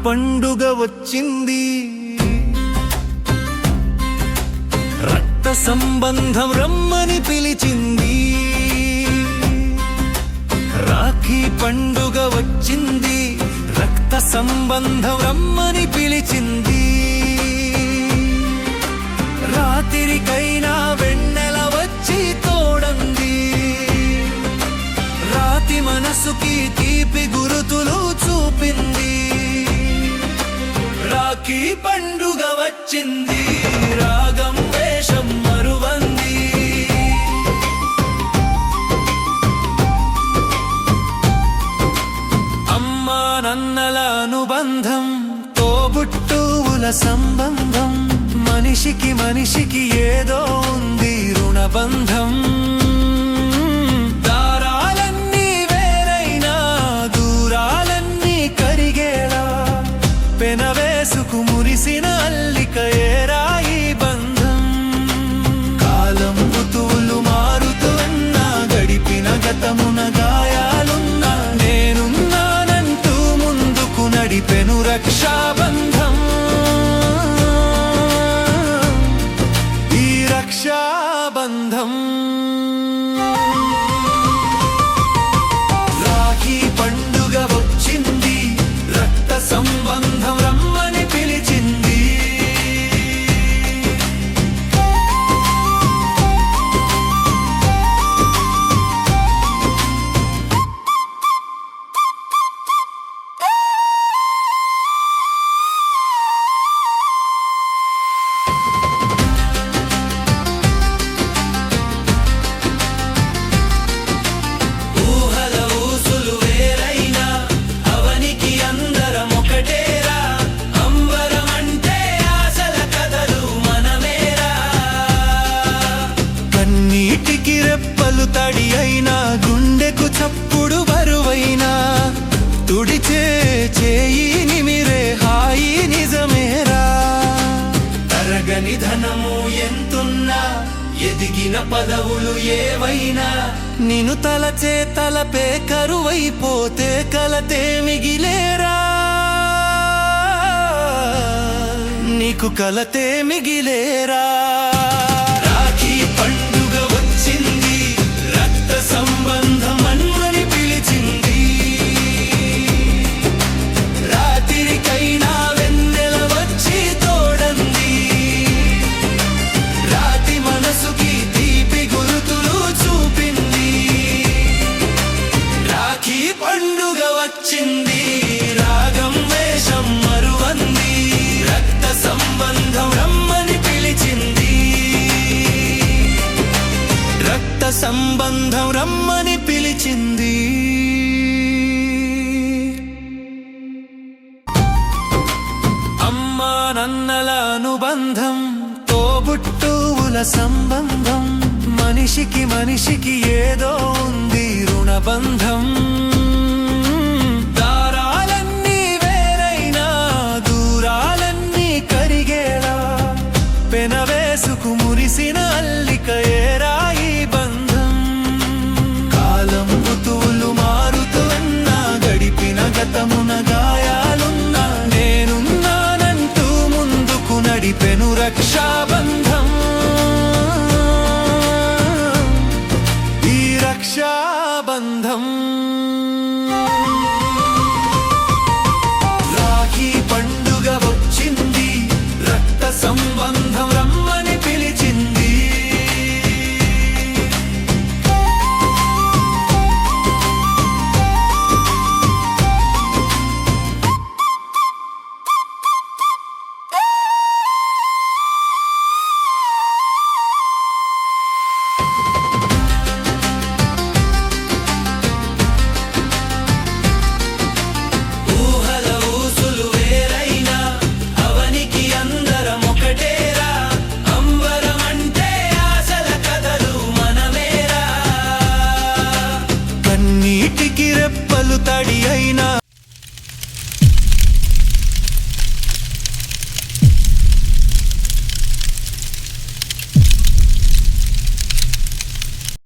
పండుగ వచ్చింది, రక్త సంబంధం రమ్మని పిలిచింది. రాఖీ పండుగ వచ్చింది, రక్త సంబంధం రమ్మని పిలిచింది. రాత్రికైనా వెన్నెల వచ్చి తోడంది, రాతి మనసుకి తీపి గురుతులు చూపింది. రాఖీ పండుగ వచ్చింది, రాగం వేషం మరువంది. అమ్మా నన్నల అనుబంధం, తోబుట్టువుల సంబంధం, మనిషికి మనిషికి ఏదో ఉంది రుణబంధం. దారాలన్నీ వేరైనా దూరాలన్నీ కరిగేలా, పెనవేసుకు మురిసిన అల్లిక ఏరా ఈ బంధం. కాలం ఋతువులు మారుతున్నా, గడిపిన గతమున గాయాలున్నా, నేనున్నానంటూ ముందుకు నడిపెను రక్షాబంధం. ఈ రక్షాబంధం రాఖీ పండుగ వచ్చింది, రక్త సంబంధం రమ్మని పిలిచింది. నీటికి రెప్పలు తడి అయినా, గుండెకు చప్పుడు బరువైనా, తుడిచే చేయి నిమిరే హాయి నిజమేరా. తరగని ధనము ఎంతున్నా, ఎదిగిన పదవులు ఏవైనా, నిన్ను తలచే తలపే కరువైపోతే కలతే మిగిలేరా. నీకు కలతే మిగిలేరా. పండుగ వచ్చింది, రక్త సంబంధం అన్మని పిలిచింది. రాత్రికైనా వెన్నెల వచ్చి తోడంది, రాతి మనసుకి తీపి గురుతులు చూపింది. రాఖీ పండుగ వచ్చింది, రాగం వేషం మరువంది. రక్త సంబంధం రమ్మని పిలిచింది, రక్త సంబంధం రమ్మని పిలిచింది. అమ్మా నన్నల అనుబంధం, తోబుట్టువుల సంబంధం, మనిషికి మనిషికి ఏదో ఉంది రుణబంధం.